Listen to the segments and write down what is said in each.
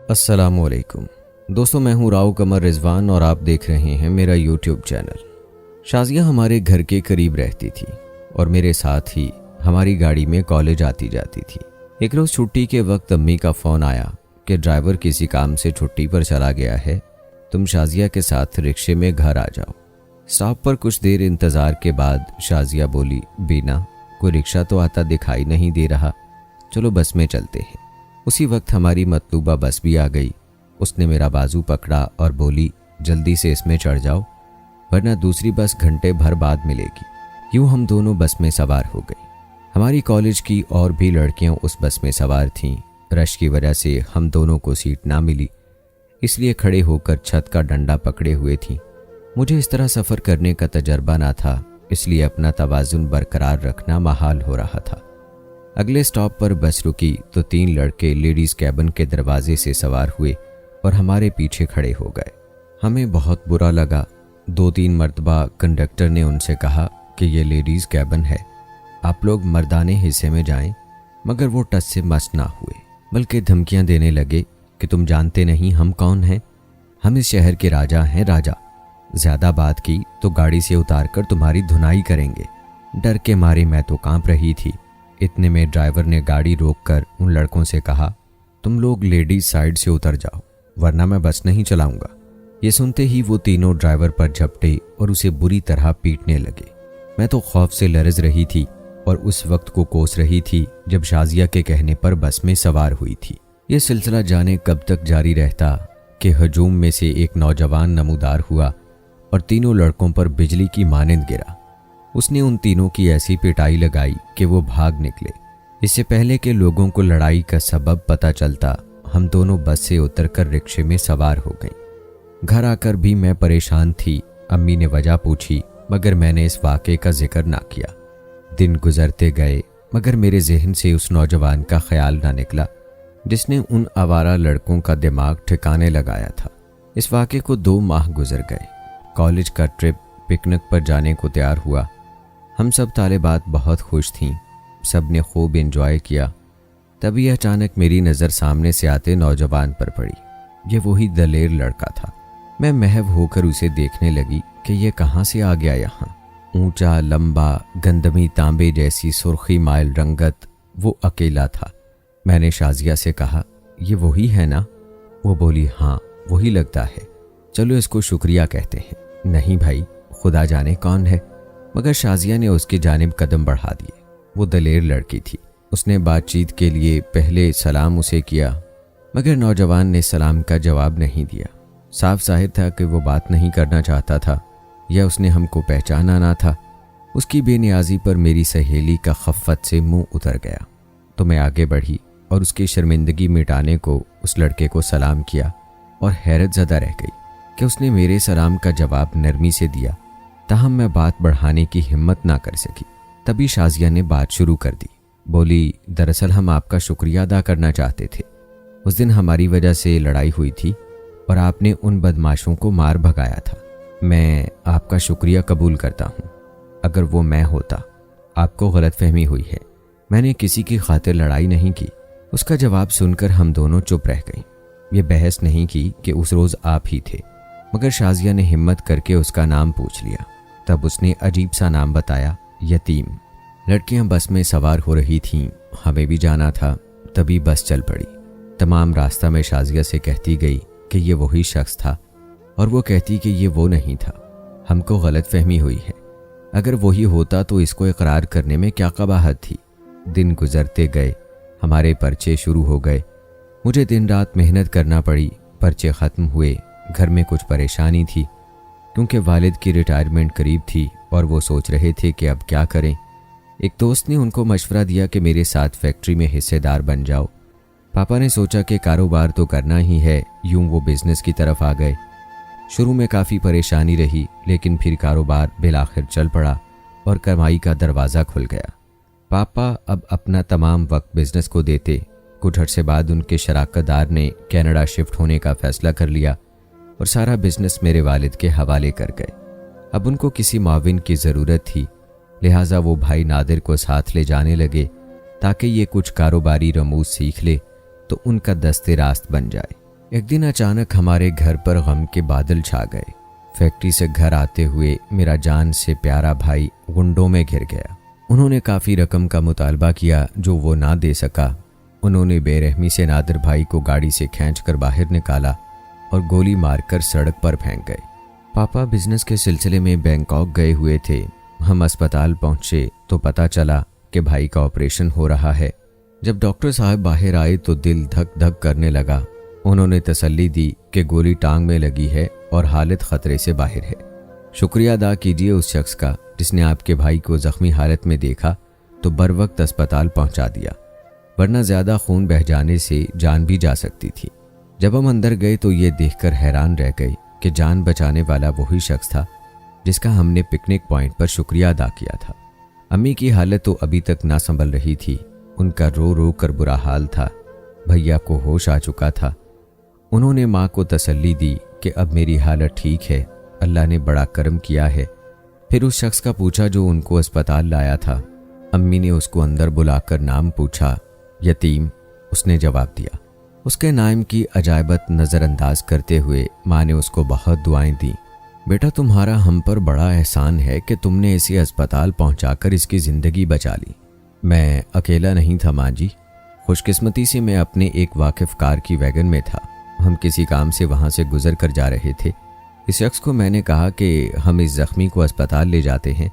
अस्सलाम वालेकुम दोस्तों, मैं हूँ राव कमर रिजवान और आप देख रहे हैं मेरा यूट्यूब चैनल। शाजिया हमारे घर के करीब रहती थी और मेरे साथ ही हमारी गाड़ी में कॉलेज आती जाती थी। एक रोज़ छुट्टी के वक्त अम्मी का फ़ोन आया कि ड्राइवर किसी काम से छुट्टी पर चला गया है, तुम शाजिया के साथ रिक्शे में घर आ जाओ। स्टॉप पर कुछ देर इंतज़ार के बाद शाजिया बोली, बीना कोई रिक्शा तो आता दिखाई नहीं दे रहा, चलो बस में चलते हैं। उसी वक्त हमारी मतलूबा बस भी आ गई। उसने मेरा बाजू पकड़ा और बोली, जल्दी से इसमें चढ़ जाओ वरना दूसरी बस घंटे भर बाद मिलेगी। यूं हम दोनों बस में सवार हो गई। हमारी कॉलेज की और भी लड़कियां उस बस में सवार थीं। रश की वजह से हम दोनों को सीट ना मिली, इसलिए खड़े होकर छत का डंडा पकड़े हुए थीं। मुझे इस तरह सफ़र करने का तजर्बा ना था, इसलिए अपना तवाज़ुन बरकरार रखना महाल हो रहा था। अगले स्टॉप पर बस रुकी तो 3 लड़के लेडीज़ कैबिन के दरवाजे से सवार हुए और हमारे पीछे खड़े हो गए। हमें बहुत बुरा लगा। 2-3 मरतबा कंडक्टर ने उनसे कहा कि ये लेडीज़ कैबिन है, आप लोग मर्दाने हिस्से में जाएं, मगर वो टस से मस ना हुए, बल्कि धमकियां देने लगे कि तुम जानते नहीं हम कौन हैं, हम इस शहर के राजा हैं राजा। ज़्यादा बात की तो गाड़ी से उतार कर तुम्हारी धुनाई करेंगे। डर के मारे मैं तो कांप रही थी। इतने में ड्राइवर ने गाड़ी रोककर उन लड़कों से कहा, तुम लोग लेडीज साइड से उतर जाओ वरना मैं बस नहीं चलाऊंगा। ये सुनते ही वो तीनों ड्राइवर पर झपटे और उसे बुरी तरह पीटने लगे। मैं तो खौफ से लरज रही थी और उस वक्त को कोस रही थी जब शाजिया के कहने पर बस में सवार हुई थी। ये सिलसिला जाने कब तक जारी रहता कि हजूम में से एक नौजवान नमूदार हुआ और तीनों लड़कों पर बिजली की मानंद गिरा। उसने उन तीनों की ऐसी पिटाई लगाई कि वो भाग निकले। इससे पहले कि लोगों को लड़ाई का सबब पता चलता, हम दोनों बस से उतरकर रिक्शे में सवार हो गईं। घर आकर भी मैं परेशान थी। अम्मी ने वजह पूछी, मगर मैंने इस वाक़े का जिक्र ना किया। दिन गुजरते गए, मगर मेरे जहन से उस नौजवान का ख्याल ना निकला जिसने उन आवारा लड़कों का दिमाग ठिकाने लगाया था। इस वाक़े को 2 माह गुजर गए। कॉलेज का ट्रिप पिकनिक पर जाने को तैयार हुआ। हम सब तालिबात बहुत खुश थीं, सब ने खूब एंजॉय किया। तभी अचानक मेरी नज़र सामने से आते नौजवान पर पड़ी। ये वही दलेर लड़का था। मैं महव होकर उसे देखने लगी कि ये कहाँ से आ गया यहाँ। ऊंचा, लंबा, गंदमी तांबे जैसी सुर्खी माइल रंगत, वो अकेला था। मैंने शाजिया से कहा, ये वही है ना? वो बोली, हाँ वही लगता है, चलो इसको शुक्रिया कहते हैं। नहीं भाई, खुदा जाने कौन है। मगर शाजिया ने उसकी जानिब कदम बढ़ा दिए। वो दलेर लड़की थी। उसने बातचीत के लिए पहले सलाम उसे किया, मगर नौजवान ने सलाम का जवाब नहीं दिया। साफ जाहिर था कि वो बात नहीं करना चाहता था या उसने हमको पहचाना ना था। उसकी बेनियाजी पर मेरी सहेली का खफ़त से मुंह उतर गया तो मैं आगे बढ़ी और उसकी शर्मिंदगी मिटाने को उस लड़के को सलाम किया और हैरत ज़दा रह गई कि उसने मेरे सलाम का जवाब नरमी से दिया। ताहम मैं बात बढ़ाने की हिम्मत ना कर सकी। तभी शाजिया ने बात शुरू कर दी। बोली, दरअसल हम आपका शुक्रिया अदा करना चाहते थे। उस दिन हमारी वजह से लड़ाई हुई थी और आपने उन बदमाशों को मार भगाया था। मैं आपका शुक्रिया कबूल करता हूँ। अगर वो मैं होता, आपको गलतफहमी हुई है, मैंने किसी की खातिर लड़ाई नहीं की। उसका जवाब सुनकर हम दोनों चुप रह गईं। ये बहस नहीं की कि उस रोज़ आप ही थे, मगर शाजिया ने हिम्मत करके उसका नाम पूछ लिया। तब उसने अजीब सा नाम बताया, यतीम। लड़कियां बस में सवार हो रही थीं, हमें भी जाना था। तभी बस चल पड़ी। तमाम रास्ता में शाजिया से कहती गई कि ये वही शख्स था और वो कहती कि ये वो नहीं था। हमको गलतफहमी हुई है। अगर वही होता तो इसको इकरार करने में क्या कबाहत थी। दिन गुजरते गए, हमारे पर्चे शुरू हो गए। मुझे दिन रात मेहनत करना पड़ी। पर्चे ख़त्म हुए। घर में कुछ परेशानी थी क्योंकि वालिद की रिटायरमेंट करीब थी और वो सोच रहे थे कि अब क्या करें। एक दोस्त ने उनको मशवरा दिया कि मेरे साथ फैक्ट्री में हिस्सेदार बन जाओ। पापा ने सोचा कि कारोबार तो करना ही है, यूं वो बिज़नेस की तरफ आ गए। शुरू में काफ़ी परेशानी रही, लेकिन फिर कारोबार बिलाखिर चल पड़ा और कमाई का दरवाज़ा खुल गया। पापा अब अपना तमाम वक्त बिज़नेस को देते। कुछ अर्से बाद उनके शराकतदार ने कनाडा शिफ्ट होने का फ़ैसला कर लिया और सारा बिज़नेस मेरे वालिद के हवाले कर गए। अब उनको किसी माविन की ज़रूरत थी, लिहाजा वो भाई नादिर को साथ ले जाने लगे ताकि ये कुछ कारोबारी रमूज सीख ले तो उनका दस्ते रास्त बन जाए। एक दिन अचानक हमारे घर पर गम के बादल छा गए। फैक्ट्री से घर आते हुए मेरा जान से प्यारा भाई गुंडों में घिर गया। उन्होंने काफ़ी रकम का मुतालबा किया जो वो ना दे सका। उन्होंने बेरहमी से नादिर भाई को गाड़ी से खींचकर बाहर निकाला और गोली मारकर सड़क पर फेंक गए। पापा बिजनेस के सिलसिले में बैंकॉक गए हुए थे। हम अस्पताल पहुंचे तो पता चला कि भाई का ऑपरेशन हो रहा है। जब डॉक्टर साहब बाहर आए तो दिल धक धक करने लगा। उन्होंने तसल्ली दी कि गोली टांग में लगी है और हालत खतरे से बाहर है। शुक्रिया अदा कीजिए उस शख्स का जिसने आपके भाई को जख्मी हालत में देखा तो बर वक्त अस्पताल पहुंचा दिया, वरना ज़्यादा खून बह जाने से जान भी जा सकती थी। जब हम अंदर गए तो ये देखकर हैरान रह गए कि जान बचाने वाला वही शख्स था जिसका हमने पिकनिक पॉइंट पर शुक्रिया अदा किया था। अम्मी की हालत तो अभी तक ना संभल रही थी। उनका रो रो कर बुरा हाल था। भैया को होश आ चुका था। उन्होंने माँ को तसल्ली दी कि अब मेरी हालत ठीक है, अल्लाह ने बड़ा करम किया है। फिर उस शख्स का पूछा जो उनको अस्पताल लाया था। अम्मी ने उसको अंदर बुलाकर नाम पूछा। यतीम, उसने जवाब दिया। उसके नाम की अजायबत नज़रअंदाज करते हुए माँ ने उसको बहुत दुआएं दी। बेटा, तुम्हारा हम पर बड़ा एहसान है कि तुमने इसे अस्पताल पहुंचाकर इसकी ज़िंदगी बचा ली। मैं अकेला नहीं था माँ जी। खुशकिस्मती से मैं अपने एक वाकिफ़ कार की वैगन में था। हम किसी काम से वहाँ से गुजर कर जा रहे थे। इस शख्स को मैंने कहा कि हम इस ज़ख्मी को अस्पताल ले जाते हैं।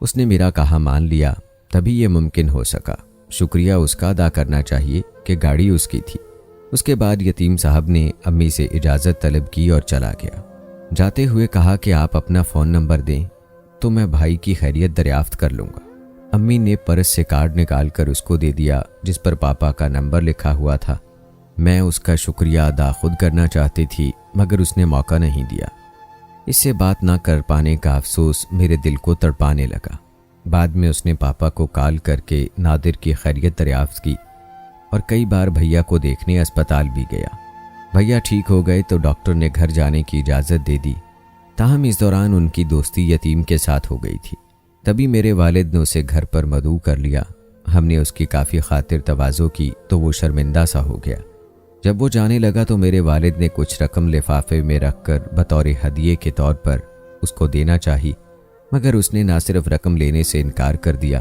उसने मेरा कहा मान लिया, तभी ये मुमकिन हो सका। शुक्रिया उसका अदा करना चाहिए कि गाड़ी उसकी थी। उसके बाद यतीम साहब ने अम्मी से इजाज़त तलब की और चला गया। जाते हुए कहा कि आप अपना फ़ोन नंबर दें तो मैं भाई की खैरियत दरियाफ्त कर लूँगा। अम्मी ने पर्स से कार्ड निकाल कर उसको दे दिया जिस पर पापा का नंबर लिखा हुआ था। मैं उसका शुक्रिया अदा खुद करना चाहती थी मगर उसने मौका नहीं दिया। इससे बात ना कर पाने का अफसोस मेरे दिल को तड़पाने लगा। बाद में उसने पापा को कॉल करके नादिर की खैरियत दरियाफ्त की और कई बार भैया को देखने अस्पताल भी गया। भैया ठीक हो गए तो डॉक्टर ने घर जाने की इजाज़त दे दी। ताहम इस दौरान उनकी दोस्ती यतीम के साथ हो गई थी। तभी मेरे वालिद ने उसे घर पर मदऊ कर लिया। हमने उसकी काफ़ी खातिर तवाज़ो की तो वो शर्मिंदा सा हो गया। जब वो जाने लगा तो मेरे वालिद ने कुछ रकम लिफाफे में रखकर बतौर हदिये के तौर पर उसको देना चाही, मगर उसने ना सिर्फ रकम लेने से इनकार कर दिया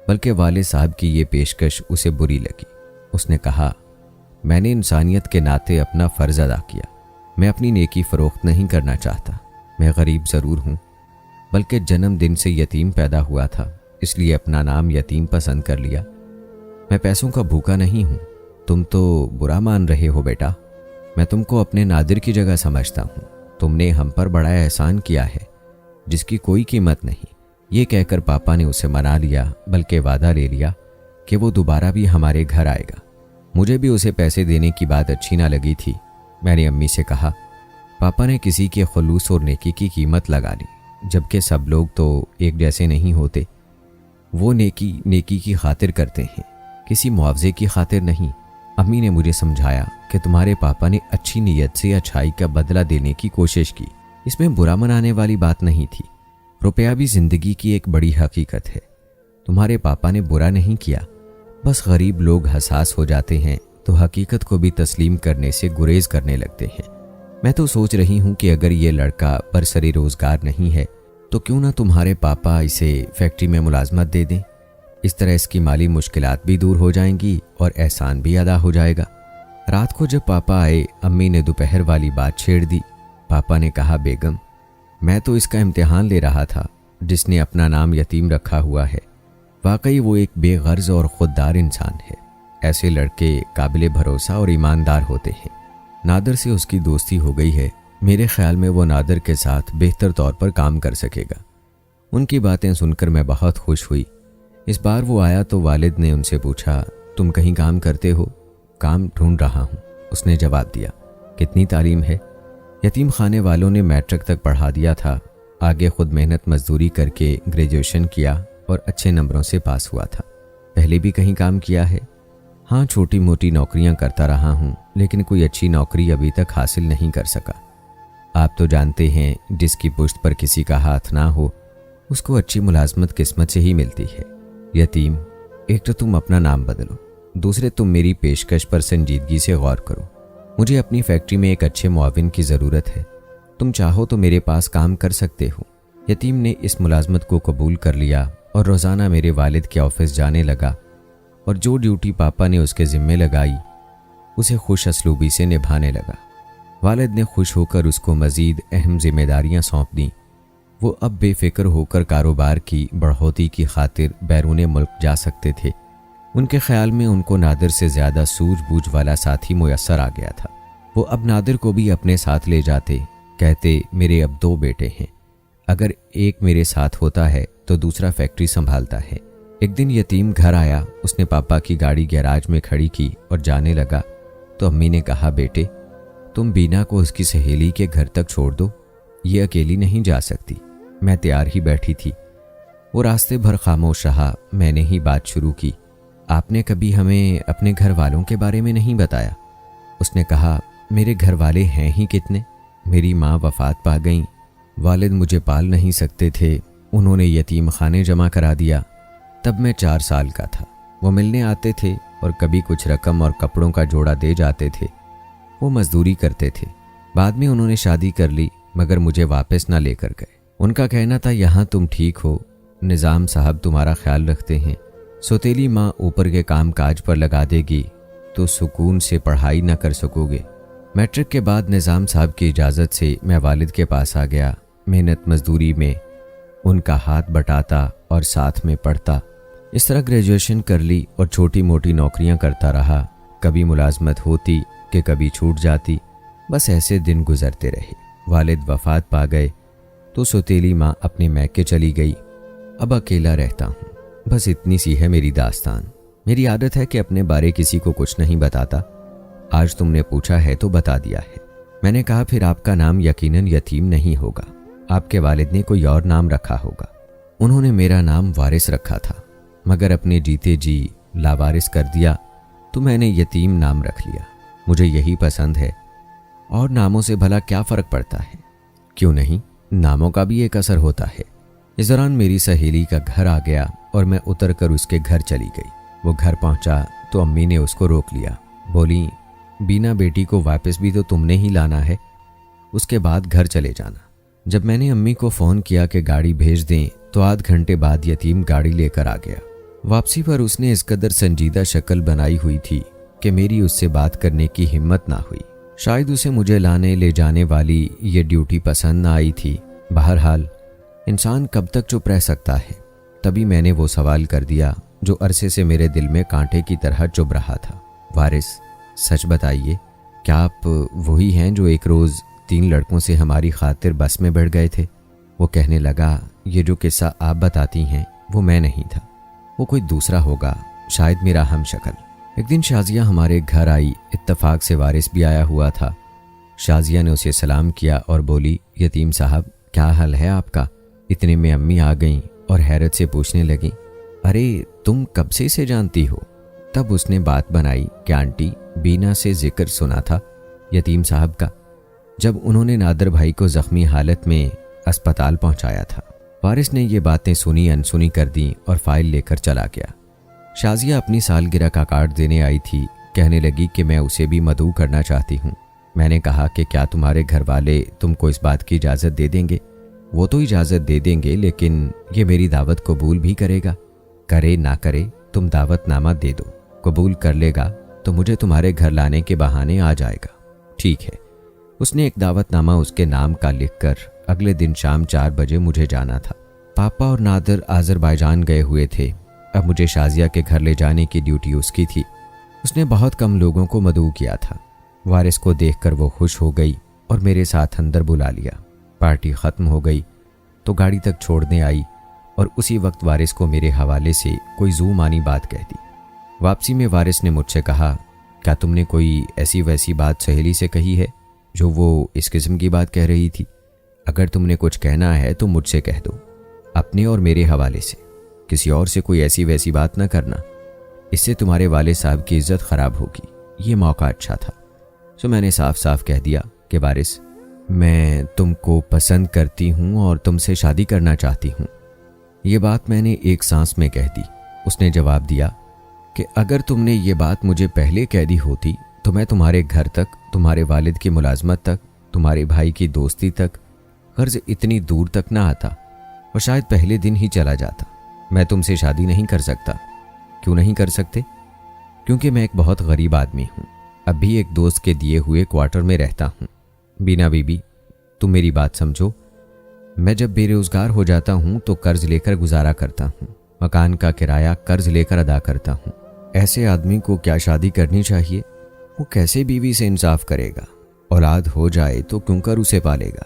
बल्कि वालिद साहब की ये पेशकश उसे बुरी लगी। उसने कहा, मैंने इंसानियत के नाते अपना फ़र्ज़ अदा किया। मैं अपनी नेकी फ़रोख्त नहीं करना चाहता। मैं गरीब ज़रूर हूँ, बल्कि जन्मदिन से यतीम पैदा हुआ था, इसलिए अपना नाम यतीम पसंद कर लिया। मैं पैसों का भूखा नहीं हूँ। तुम तो बुरा मान रहे हो बेटा। मैं तुमको अपने नादिर की जगह समझता हूँ। तुमने हम पर बड़ा एहसान किया है जिसकी कोई कीमत नहीं। ये कहकर पापा ने उसे मना लिया, बल्कि वादा ले लिया कि वो दोबारा भी हमारे घर आएगा। मुझे भी उसे पैसे देने की बात अच्छी ना लगी थी। मैंने अम्मी से कहा, पापा ने किसी के खुलूस और नेकी की कीमत लगा ली, जबकि सब लोग तो एक जैसे नहीं होते। वो नेकी की खातिर करते हैं, किसी मुआवजे की खातिर नहीं। अम्मी ने मुझे समझाया कि तुम्हारे पापा ने अच्छी नीयत से अच्छाई का बदला देने की कोशिश की। इसमें बुरा मनाने वाली बात नहीं थी। रुपया भी जिंदगी की एक बड़ी हकीकत है। तुम्हारे पापा ने बुरा नहीं किया, बस गरीब लोग हसास हो जाते हैं तो हकीकत को भी तस्लीम करने से गुरेज करने लगते हैं। मैं तो सोच रही हूँ कि अगर ये लड़का बरसरी रोजगार नहीं है तो क्यों ना तुम्हारे पापा इसे फैक्ट्री में मुलाजमत दे दें। इस तरह इसकी माली मुश्किलात भी दूर हो जाएंगी और एहसान भी अदा हो जाएगा। रात को जब पापा आए, अम्मी ने दोपहर वाली बात छेड़ दी। पापा ने कहा, बेगम, मैं तो इसका इम्तिहान ले रहा था जिसने अपना नाम यतीम रखा हुआ है। वाकई वो एक बेगर्ज और खुददार इंसान है। ऐसे लड़के काबिल भरोसा और ईमानदार होते हैं। नादिर से उसकी दोस्ती हो गई है। मेरे ख्याल में वो नादिर के साथ बेहतर तौर पर काम कर सकेगा। उनकी बातें सुनकर मैं बहुत खुश हुई। इस बार वो आया तो वालिद ने उनसे पूछा, तुम कहीं काम करते हो? काम ढूंढ रहा हूँ, उसने जवाब दिया। कितनी तालीम है? यतीम खाने वालों ने मैट्रिक तक पढ़ा दिया था। आगे खुद मेहनत मजदूरी करके ग्रेजुएशन किया और अच्छे नंबरों से पास हुआ था। पहले भी कहीं काम किया है? हाँ, छोटी मोटी नौकरियां करता रहा हूँ, लेकिन कोई अच्छी नौकरी अभी तक हासिल नहीं कर सका। आप तो जानते हैं, जिसकी पुश्त पर किसी का हाथ ना हो उसको अच्छी मुलाजमत किस्मत से ही मिलती है। यतीम, एक तो तुम अपना नाम बदलो, दूसरे तुम मेरी पेशकश पर संजीदगी से गौर करो। مجھے اپنی فیکٹری میں ایک اچھے معاون کی ضرورت ہے، تم چاہو تو میرے پاس کام کر سکتے ہو۔ یتیم نے اس ملازمت کو قبول کر لیا اور روزانہ میرے والد کے آفس جانے لگا، اور جو ڈیوٹی پاپا نے اس کے ذمے لگائی اسے خوش اسلوبی سے نبھانے لگا۔ والد نے خوش ہو کر اس کو مزید اہم ذمہ داریاں سونپ دیں۔ وہ اب بے فکر ہو کر کاروبار کی بڑھوتی کی خاطر بیرون ملک جا سکتے تھے۔ ان کے خیال میں ان کو نادر سے زیادہ سوجھ بوجھ والا ساتھی میسر آ گیا تھا۔ وہ اب نادر کو بھی اپنے ساتھ لے جاتے، کہتے میرے اب 2 بیٹے ہیں، اگر ایک میرے ساتھ ہوتا ہے تو دوسرا فیکٹری سنبھالتا ہے۔ ایک دن یتیم گھر آیا، اس نے پاپا کی گاڑی گیراج میں کھڑی کی اور جانے لگا تو امی نے کہا، بیٹے تم بینا کو اس کی سہیلی کے گھر تک چھوڑ دو، یہ اکیلی نہیں جا سکتی۔ میں تیار ہی بیٹھی تھی۔ وہ راستے بھر خاموش رہا۔ میں نے ہی بات شروع کی، آپ نے کبھی ہمیں اپنے گھر والوں کے بارے میں نہیں بتایا۔ اس نے کہا، میرے گھر والے ہیں ہی کتنے، میری ماں وفات پا گئیں، والد مجھے پال نہیں سکتے تھے، انہوں نے یتیم خانے جمع کرا دیا۔ تب میں 4 سال کا تھا۔ وہ ملنے آتے تھے اور کبھی کچھ رقم اور کپڑوں کا جوڑا دے جاتے تھے۔ وہ مزدوری کرتے تھے۔ بعد میں انہوں نے شادی کر لی مگر مجھے واپس نہ لے کر گئے۔ ان کا کہنا تھا یہاں تم ٹھیک ہو، نظام صاحب تمہارا خیال رکھتے ہیں، سوتیلی ماں اوپر کے کام کاج پر لگا دے گی تو سکون سے پڑھائی نہ کر سکو گے۔ میٹرک کے بعد نظام صاحب کی اجازت سے میں والد کے پاس آ گیا۔ محنت مزدوری میں ان کا ہاتھ بٹاتا اور ساتھ میں پڑھتا۔ اس طرح گریجویشن کر لی اور چھوٹی موٹی نوکریاں کرتا رہا۔ کبھی ملازمت ہوتی کہ کبھی چھوٹ جاتی، بس ایسے دن گزرتے رہے۔ والد وفات پا گئے تو سوتیلی ماں اپنے میکے چلی گئی۔ اب اکیلا رہتا ہوں۔ بس اتنی سی ہے میری داستان۔ میری عادت ہے کہ اپنے بارے کسی کو کچھ نہیں بتاتا۔ آج تم نے پوچھا ہے تو بتا دیا ہے۔ میں نے کہا، پھر آپ کا نام یقیناً یتیم نہیں ہوگا، آپ کے والد نے کوئی اور نام رکھا ہوگا۔ انہوں نے میرا نام وارث رکھا تھا، مگر اپنے جیتے جی لاوارث کر دیا تو میں نے یتیم نام رکھ لیا۔ مجھے یہی پسند ہے، اور ناموں سے بھلا کیا فرق پڑتا ہے؟ کیوں نہیں، ناموں کا بھی ایک اثر ہوتا ہے۔ اس دوران میری سہیلی کا گھر آ گیا اور میں اتر کر اس کے گھر چلی گئی۔ وہ گھر پہنچا تو امی نے اس کو روک لیا، بولی، بینا بیٹی کو واپس بھی تو تم نے ہی لانا ہے، اس کے بعد گھر چلے جانا۔ جب میں نے امی کو فون کیا کہ گاڑی بھیج دیں تو آدھ گھنٹے بعد یتیم گاڑی لے کر آ گیا۔ واپسی پر اس نے اس قدر سنجیدہ شکل بنائی ہوئی تھی کہ میری اس سے بات کرنے کی ہمت نہ ہوئی۔ شاید اسے مجھے لانے لے جانے والی یہ ڈیوٹی پسند نہ آئی تھی۔ بہرحال انسان کب تک چپ رہ سکتا ہے؟ تبھی میں نے وہ سوال کر دیا جو عرصے سے میرے دل میں کانٹے کی طرح چبھ رہا تھا، وارث سچ بتائیے، کیا آپ وہی ہیں جو ایک روز 3 لڑکوں سے ہماری خاطر بس میں بیٹھ گئے تھے؟ وہ کہنے لگا، یہ جو قصہ آپ بتاتی ہیں وہ میں نہیں تھا، وہ کوئی دوسرا ہوگا، شاید میرا ہم شکل۔ ایک دن شازیہ ہمارے گھر آئی، اتفاق سے وارث بھی آیا ہوا تھا۔ شازیہ نے اسے سلام کیا اور بولی، یتیم صاحب کیا حال ہے آپ کا؟ اتنے میں امی آ گئیں اور حیرت سے پوچھنے لگیں، ارے تم کب سے اسے جانتی ہو؟ تب اس نے بات بنائی کہ آنٹی بینا سے ذکر سنا تھا یتیم صاحب کا، جب انہوں نے نادر بھائی کو زخمی حالت میں اسپتال پہنچایا تھا۔ وارث نے یہ باتیں سنی انسنی کر دیں اور فائل لے کر چلا گیا۔ شازیہ اپنی سالگرہ کا کارڈ دینے آئی تھی، کہنے لگی کہ میں اسے بھی مدعو کرنا چاہتی ہوں۔ میں نے کہا کہ کیا تمہارے گھر والے تم کو اس بات کی اجازت دے دیں گے؟ وہ تو اجازت دے دیں گے، لیکن یہ میری دعوت قبول بھی کرے گا؟ کرے نہ کرے تم دعوت نامہ دے دو، قبول کر لے گا تو مجھے تمہارے گھر لانے کے بہانے آ جائے گا۔ ٹھیک ہے۔ اس نے ایک دعوت نامہ اس کے نام کا لکھ کر اگلے دن شام 4 بجے مجھے جانا تھا۔ پاپا اور نادر آذربائیجان گئے ہوئے تھے۔ اب مجھے شازیہ کے گھر لے جانے کی ڈیوٹی اس کی تھی۔ اس نے بہت کم لوگوں کو مدعو کیا تھا۔ وارث کو دیکھ کر وہ خوش ہو گئی اور میرے ساتھ اندر بلا لیا۔ پارٹی ختم ہو گئی تو گاڑی تک چھوڑنے آئی اور اسی وقت وارث کو میرے حوالے سے کوئی زو مانی بات کہہ دی۔ واپسی میں وارث نے مجھ سے کہا، کیا تم نے کوئی ایسی ویسی بات سہیلی سے کہی ہے جو وہ اس قسم کی بات کہہ رہی تھی؟ اگر تم نے کچھ کہنا ہے تو مجھ سے کہہ دو، اپنے اور میرے حوالے سے، کسی اور سے کوئی ایسی ویسی بات نہ کرنا، اس سے تمہارے والد صاحب کی عزت خراب ہوگی۔ یہ موقع اچھا تھا، سو میں نے صاف صاف کہہ دیا کہ وارث میں تم کو پسند کرتی ہوں اور تم سے شادی کرنا چاہتی ہوں۔ یہ بات میں نے ایک سانس میں کہہ دی۔ اس نے جواب دیا کہ اگر تم نے یہ بات مجھے پہلے کہہ دی ہوتی تو میں تمہارے گھر تک، تمہارے والد کی ملازمت تک، تمہارے بھائی کی دوستی تک، قرض اتنی دور تک نہ آتا اور شاید پہلے دن ہی چلا جاتا۔ میں تم سے شادی نہیں کر سکتا۔ کیوں نہیں کر سکتے؟ کیونکہ میں ایک بہت غریب آدمی ہوں، اب بھی ایک دوست کے دیے ہوئے کوارٹر میں رہتا ہوں۔ بینا بی بی، تم میری بات سمجھو۔ میں جب بے روزگار ہو جاتا ہوں تو قرض لے کر گزارا کرتا ہوں، مکان کا کرایہ قرض لے کر ادا کرتا ہوں۔ ایسے آدمی کو کیا شادی کرنی چاہیے؟ وہ کیسے بیوی سے انصاف کرے گا؟ اولاد ہو جائے تو کیوں کر اسے پالے گا؟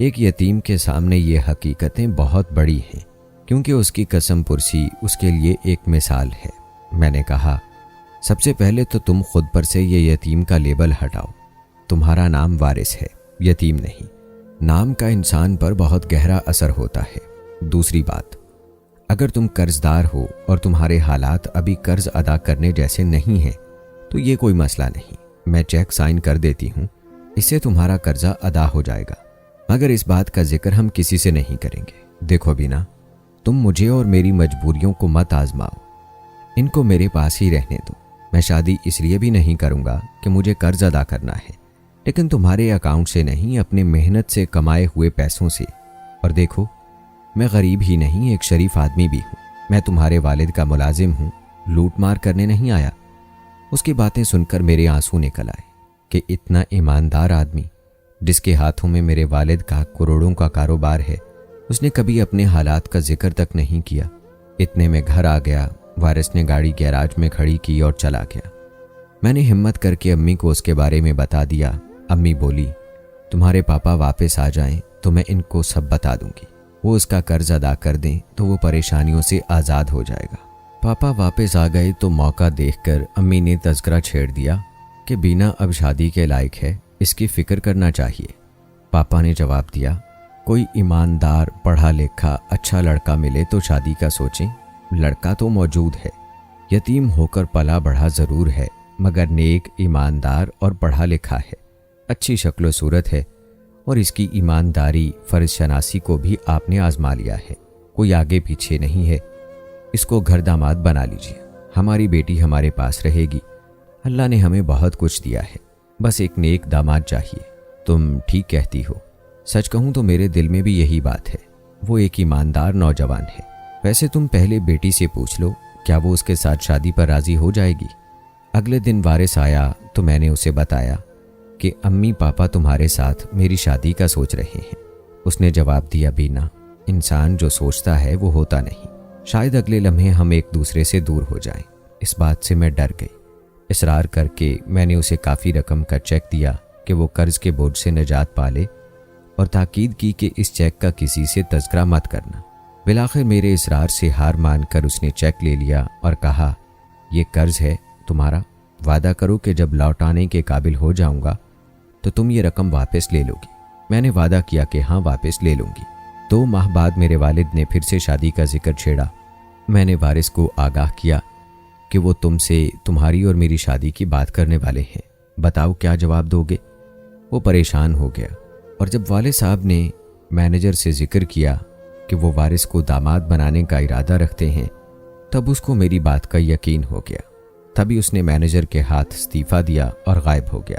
ایک یتیم کے سامنے یہ حقیقتیں بہت بڑی ہیں، کیونکہ اس کی قسم پرسی اس کے لیے ایک مثال ہے۔ میں نے کہا، سب سے پہلے تو تم خود پر سے یہ یتیم کا لیبل ہٹاؤ۔ تمہارا نام وارث ہے، یتیم نہیں۔ نام کا انسان پر بہت گہرا اثر ہوتا ہے۔ دوسری بات، اگر تم قرض دار ہو اور تمہارے حالات ابھی قرض ادا کرنے جیسے نہیں ہیں تو یہ کوئی مسئلہ نہیں، میں چیک سائن کر دیتی ہوں، اس سے تمہارا قرضہ ادا ہو جائے گا۔ مگر اس بات کا ذکر ہم کسی سے نہیں کریں گے۔ دیکھو بینا، تم مجھے اور میری مجبوریوں کو مت آزماؤ، ان کو میرے پاس ہی رہنے دو۔ میں شادی اس لیے بھی نہیں کروں گا کہ مجھے قرض ادا کرنا ہے، لیکن تمہارے اکاؤنٹ سے نہیں، اپنے محنت سے کمائے ہوئے پیسوں سے۔ اور دیکھو، میں غریب ہی نہیں، ایک شریف آدمی بھی ہوں۔ میں تمہارے والد کا ملازم ہوں، لوٹ مار کرنے نہیں آیا۔ اس کی باتیں سن کر میرے آنسو نکل آئے کہ اتنا ایماندار آدمی، جس کے ہاتھوں میں میرے والد کا کروڑوں کا کاروبار ہے، اس نے کبھی اپنے حالات کا ذکر تک نہیں کیا۔ اتنے میں گھر آ گیا، وارث نے گاڑی گیراج میں کھڑی کی اور چلا گیا۔ میں نے ہمت کر کے امی کو اس کے بارے میں بتا دیا۔ امی بولی، تمہارے پاپا واپس آ جائیں تو میں ان کو سب بتا دوں گی، وہ اس کا قرض ادا کر دیں تو وہ پریشانیوں سے آزاد ہو جائے گا۔ پاپا واپس آ گئے تو موقع دیکھ کر امی نے تذکرہ چھیڑ دیا کہ بینا اب شادی کے لائق ہے، اس کی فکر کرنا چاہیے۔ پاپا نے جواب دیا، کوئی ایماندار پڑھا لکھا اچھا لڑکا ملے تو شادی کا سوچیں۔ لڑکا تو موجود ہے، یتیم ہو کر پلا بڑھا ضرور ہے، مگر نیک، ایماندار اور پڑھا لکھا ہے، اچھی شکل و صورت ہے، اور اس کی ایمانداری، فرض شناسی کو بھی آپ نے آزما لیا ہے، کوئی آگے پیچھے نہیں ہے۔ اس کو گھر داماد بنا لیجیے، ہماری بیٹی ہمارے پاس رہے گی۔ اللہ نے ہمیں بہت کچھ دیا ہے، بس ایک نیک داماد چاہیے۔ تم ٹھیک کہتی ہو، سچ کہوں تو میرے دل میں بھی یہی بات ہے، وہ ایک ایماندار نوجوان ہے۔ ویسے تم پہلے بیٹی سے پوچھ لو، کیا وہ اس کے ساتھ شادی پر راضی ہو جائے گی؟ اگلے دن وارث آیا تو میں نے اسے بتایا کہ امی پاپا تمہارے ساتھ میری شادی کا سوچ رہے ہیں۔ اس نے جواب دیا، بینا، انسان جو سوچتا ہے وہ ہوتا نہیں، شاید اگلے لمحے ہم ایک دوسرے سے دور ہو جائیں۔ اس بات سے میں ڈر گئی۔ اصرار کر کے میں نے اسے کافی رقم کا چیک دیا کہ وہ قرض کے بوجھ سے نجات پالے، اور تاکید کی کہ اس چیک کا کسی سے تذکرہ مت کرنا۔ بالآخر میرے اصرار سے ہار مان کر اس نے چیک لے لیا اور کہا، یہ قرض ہے تمہارا، وعدہ کرو کہ جب لوٹانے کے قابل ہو جاؤں گا تو تم یہ رقم واپس لے لو گی۔ میں نے وعدہ کیا کہ ہاں، واپس لے لوں گی۔ 2 ماہ بعد میرے والد نے پھر سے شادی کا ذکر چھیڑا۔ میں نے وارث کو آگاہ کیا کہ وہ تم سے تمہاری اور میری شادی کی بات کرنے والے ہیں، بتاؤ کیا جواب دو گے؟ وہ پریشان ہو گیا، اور جب والد صاحب نے مینیجر سے ذکر کیا کہ وہ وارث کو داماد بنانے کا ارادہ رکھتے ہیں، تب اس کو میری بات کا یقین ہو گیا۔ تبھی اس نے مینیجر کے ہاتھ استعفیٰ دیا اور غائب ہو گیا۔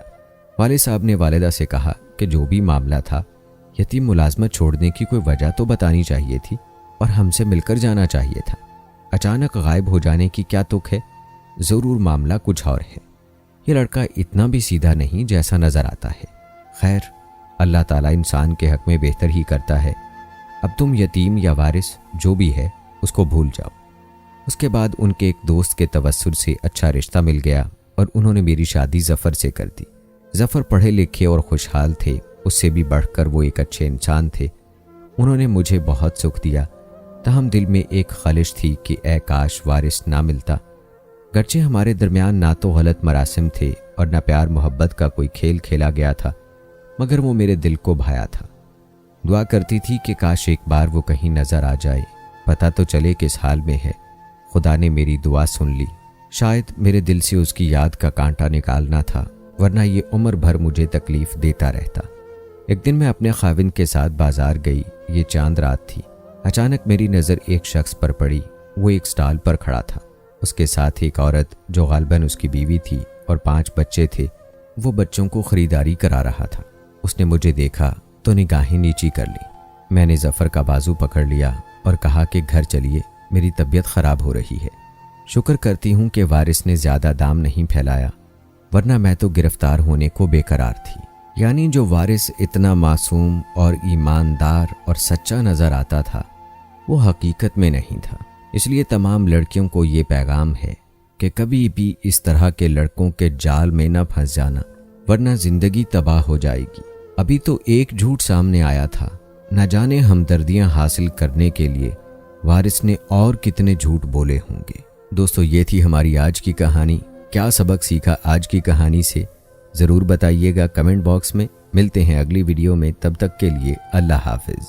والد صاحب نے والدہ سے کہا کہ جو بھی معاملہ تھا، یتیم ملازمت چھوڑنے کی کوئی وجہ تو بتانی چاہیے تھی اور ہم سے مل کر جانا چاہیے تھا۔ اچانک غائب ہو جانے کی کیا تک ہے؟ ضرور معاملہ کچھ اور ہے۔ یہ لڑکا اتنا بھی سیدھا نہیں جیسا نظر آتا ہے۔ خیر، اللہ تعالیٰ انسان کے حق میں بہتر ہی کرتا ہے۔ اب تم یتیم یا وارث جو بھی ہے اس کو بھول جاؤ۔ اس کے بعد ان کے ایک دوست کے توسل سے اچھا رشتہ مل گیا اور انہوں نے میری شادی ظفر سے کر دی۔ ظفر پڑھے لکھے اور خوشحال تھے، اس سے بھی بڑھ کر وہ ایک اچھے انسان تھے۔ انہوں نے مجھے بہت سکھ دیا، تاہم دل میں ایک خلش تھی کہ اے کاش وارث نہ ملتا۔ گرچہ ہمارے درمیان نہ تو غلط مراسم تھے اور نہ پیار محبت کا کوئی کھیل کھیلا گیا تھا، مگر وہ میرے دل کو بھایا تھا۔ دعا کرتی تھی کہ کاش ایک بار وہ کہیں نظر آ جائے، پتہ تو چلے کس حال میں ہے۔ خدا نے میری دعا سن لی۔ شاید میرے دل سے اس کی یاد کا کانٹا نکالنا تھا، ورنہ یہ عمر بھر مجھے تکلیف دیتا رہتا۔ ایک دن میں اپنے خاوند کے ساتھ بازار گئی، یہ چاند رات تھی۔ اچانک میری نظر ایک شخص پر پڑی، وہ ایک سٹال پر کھڑا تھا، اس کے ساتھ ایک عورت جو غالباً اس کی بیوی تھی और 5 बच्चे थे। वो बच्चों को खरीदारी करा रहा था। उसने मुझे देखा तो निगाहें नीची कर ली। मैंने जफ़र का बाजू पकड़ लिया और कहा कि घर चलिए, मेरी तबीयत ख़राब हो रही है। शुक्र करती हूँ कि वारिस ने ज़्यादा दाम नहीं फैलाया, वरना मैं तो गिरफ्तार होने को बेकरार थी। यानी जो वारिस इतना मासूम और ईमानदार और सच्चा नज़र आता था, वो हकीकत में नहीं था। इसलिए तमाम लड़कियों को ये पैगाम है कि कभी भी इस तरह के लड़कों के जाल में न फंस जाना, वरना ज़िंदगी तबाह हो जाएगी। अभी तो एक झूठ सामने आया था, न जाने हमदर्दियाँ हासिल करने के लिए वारिस ने और कितने झूठ बोले होंगे। दोस्तों, ये थी हमारी आज की कहानी। क्या सबक सीखा आज की कहानी से, ज़रूर बताइएगा कमेंट बॉक्स में। मिलते हैं अगली वीडियो में, तब तक के लिए अल्लाह हाफिज़।